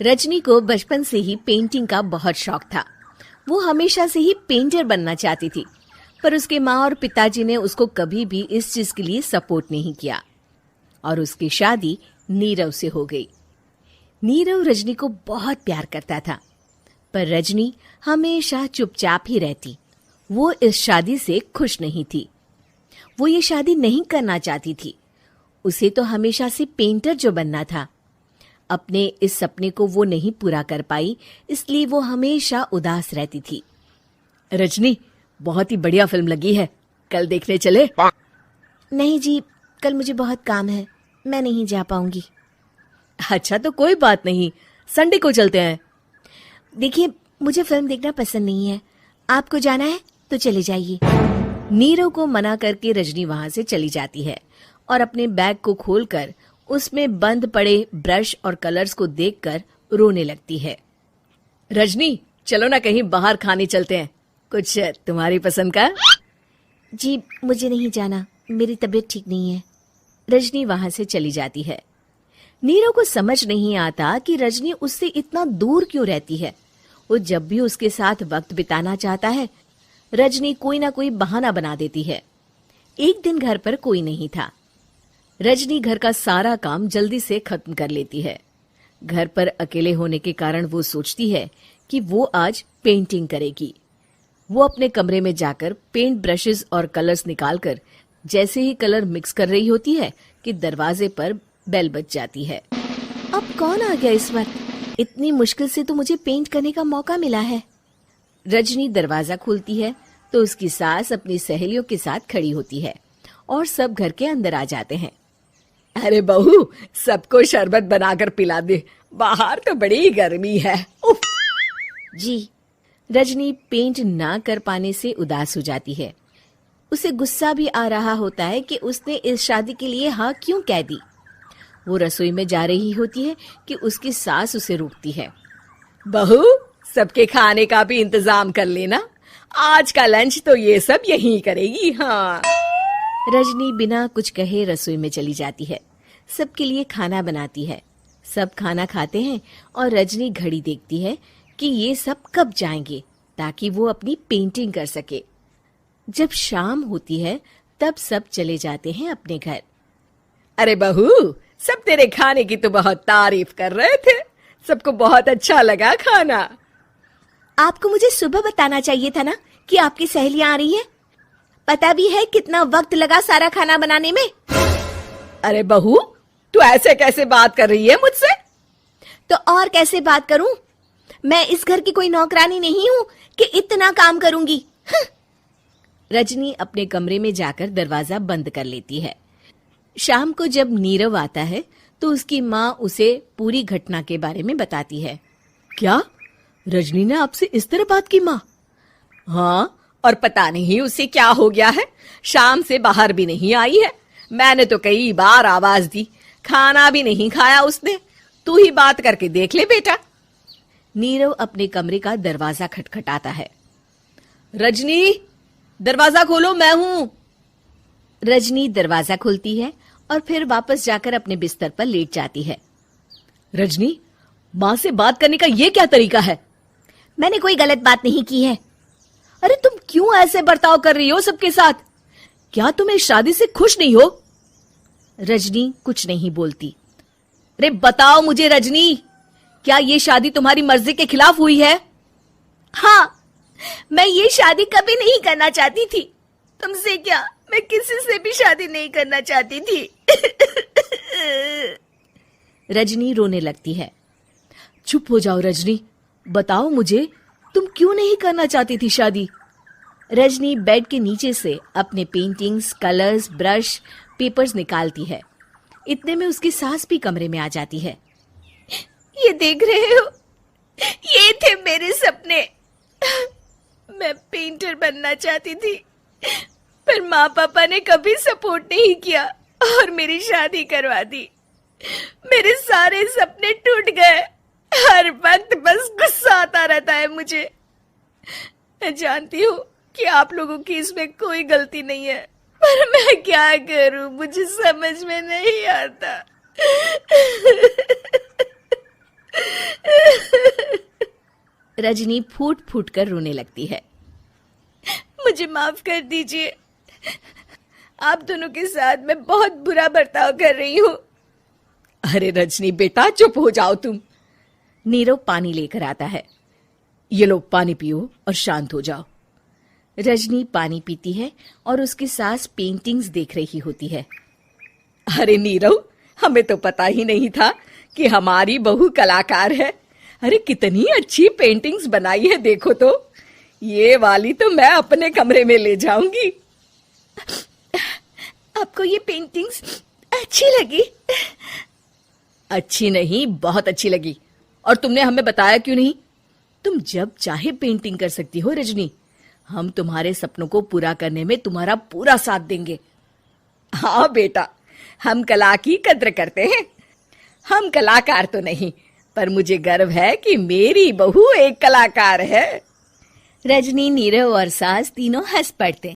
रजनी को बचपन से ही पेंटिंग का बहुत शौक था। वो हमेशा से ही पेंटर बनना चाहती थी, पर उसके माँ और पिताजी ने उसको कभी भी इस चीज के लिए सपोर्ट नहीं किया और उसकी शादी नीरव से हो गई। नीरव रजनी को बहुत प्यार करता था, पर रजनी हमेशा चुपचाप ही रहती। वो इस शादी से खुश नहीं थी। वो ये शादी नहीं करना चाहती थी। उसे तो हमेशा से पेंटर जो बनना था। अपने इस सपने को वो नहीं पूरा कर पाई, इसलिए वो हमेशा उदास रहती थी। रजनी, बहुत ही बढ़िया फिल्म लगी है, कल देखने चले? नहीं जी, कल मुझे बहुत काम है, मैं नहीं जा पाऊंगी। अच्छा तो कोई बात नहीं, संडे को चलते हैं। देखिए, मुझे फिल्म देखना पसंद नहीं है। आपको जाना है तो चले जाइए। नीरव को मना करके रजनी वहां से चली जाती है और अपने बैग को खोलकर उसमें बंद पड़े ब्रश और कलर्स को देखकर रोने लगती है। रजनी, चलो ना कहीं बाहर खाने चलते हैं, कुछ तुम्हारी पसंद का। जी, मुझे नहीं जाना, मेरी तबीयत ठीक नहीं है। रजनी वहां से चली जाती है। नीरव को समझ नहीं आता कि रजनी उससे इतना दूर क्यों रहती है। वो जब भी उसके साथ वक्त बिताना चाहता है, रजनी कोई ना कोई बहाना बना देती है। एक दिन घर पर कोई नहीं था। रजनी घर का सारा काम जल्दी से खत्म कर लेती है। घर पर अकेले होने के कारण वो सोचती है कि वो आज पेंटिंग करेगी। वो अपने कमरे में जाकर पेंट ब्रशेस और कलर्स निकालकर जैसे ही कलर मिक्स कर रही होती है कि दरवाजे पर बेल बज जाती है। अब कौन आ गया इस वक्त? इतनी मुश्किल से तो मुझे पेंट करने का मौका मिला है। रजनी दरवाजा खोलती है तो उसकी सास अपनी सहेलियों के साथ खड़ी होती है और सब घर के अंदर आ जाते हैं। अरे बहू, सबको शरबत बनाकर पिला दे, बाहर तो बड़ी गर्मी है। उफ। जी। रजनी पेंट ना कर पाने से उदास हो जाती है। उसे गुस्सा भी आ रहा होता है कि उसने इस शादी के लिए हाँ क्यों कह दी। वो रसोई में जा रही होती है कि उसकी सास उसे रोकती है। बहू, सबके खाने का भी इंतजाम कर लेना, आज का लंच तो ये सब यहीं करेगी। हाँ। रजनी बिना कुछ कहे रसोई में चली जाती है। सबके लिए खाना बनाती है। सब खाना खाते हैं और रजनी घड़ी देखती है कि ये सब कब जाएंगे ताकि वो अपनी पेंटिंग कर सके। जब शाम होती है तब सब चले जाते हैं अपने घर। अरे बहू, सब तेरे खाने की तो बहुत तारीफ कर रहे थे, सबको बहुत अच्छा लगा खाना। आपको मुझे सुबह बताना चाहिए था ना कि आपकी सहेलियां आ रही हैं। पता भी है कितना वक्त लगा सारा खाना बनाने में। अरे बहू, तू ऐसे कैसे बात कर रही है मुझसे? तो और कैसे बात करूं? मैं इस घर की कोई नौकरानी नहीं हूं कि इतना काम करूंगी। रजनी अपने कमरे में जाकर दरवाजा बंद कर लेती है। शाम को जब नीरव आता है तो उसकी माँ उसे पूरी घटना के बारे में बताती है। क्या रजनी ने आपसे इस तरह बात की माँ? हाँ, और पता नहीं उसे क्या हो गया है, शाम से बाहर भी नहीं आई है। मैंने तो कई बार आवाज दी, खाना भी नहीं खाया उसने। तू ही बात करके देख ले बेटा। नीरव अपने कमरे का दरवाजा खटखटाता है। रजनी, दरवाजा खोलो, मैं हूं। रजनी दरवाजा खोलती है और फिर वापस जाकर अपने बिस्तर पर लेट जाती है। रजनी, माँ से बात करने का ये क्या तरीका है? मैंने कोई गलत बात नहीं की है। अरे तुम क्यों ऐसे बर्ताव कर रही हो सबके साथ? क्या तुम इस शादी से खुश नहीं हो? रजनी कुछ नहीं बोलती। अरे बताओ मुझे रजनी, क्या ये शादी तुम्हारी मर्जी के खिलाफ हुई है? हाँ, मैं ये शादी कभी नहीं करना चाहती थी। तुमसे क्या, मैं किसी से भी शादी नहीं करना चाहती थी। रजनी रोने लगती है। चुप हो जाओ रजनी, बताओ मुझे, तुम क्यों नहीं करना चाहती थी शादी? रजनी बेड के नीचे से अपने पेंटिंग्स, कलर्स, ब्रश, पेपर्स निकालती है। इतने में उसकी सास भी कमरे में आ जाती है। ये देख रहे हो, ये थे मेरे सपने। मैं पेंटर बनना चाहती थी, पर माँ पापा ने कभी सपोर्ट नहीं किया और मेरी शादी करवा दी। मेरे सारे सपने टूट गए। हर वक्त बस गुस्सा आता रहता है मुझे। मैं जानती हूँ कि आप लोगों की इसमें कोई गलती नहीं है, पर मैं क्या करूं, मुझे समझ में नहीं आता। रजनी फूट फूट कर रोने लगती है। मुझे माफ कर दीजिए, आप दोनों के साथ मैं बहुत बुरा बर्ताव कर रही हूँ। अरे रजनी बेटा चुप हो जाओ तुम। नीरव पानी लेकर आता है। ये लो पानी पियो और शांत हो जाओ। रजनी पानी पीती है और उसकी सास पेंटिंग्स देख रही होती है। अरे नीरव, हमें तो पता ही नहीं था कि हमारी बहू कलाकार है। अरे कितनी अच्छी पेंटिंग्स बनाई है, देखो तो। ये वाली तो मैं अपने कमरे में ले जाऊंगी। आपको ये पेंटिंग्स अच्छी लगी? अच्छी नहीं, बहुत अच्छी लगी। और तुमने हमें बताया क्यों नहीं? तुम जब चाहे पेंटिंग कर सकती हो रजनी। हम तुम्हारे सपनों को पूरा करने में तुम्हारा पूरा साथ देंगे। हाँ बेटा, हम कला की कद्र करते हैं। हम कलाकार तो नहीं, पर मुझे गर्व है कि मेरी बहू एक कलाकार है। रजनी, नीरव और सास तीनों हंस पड़ते।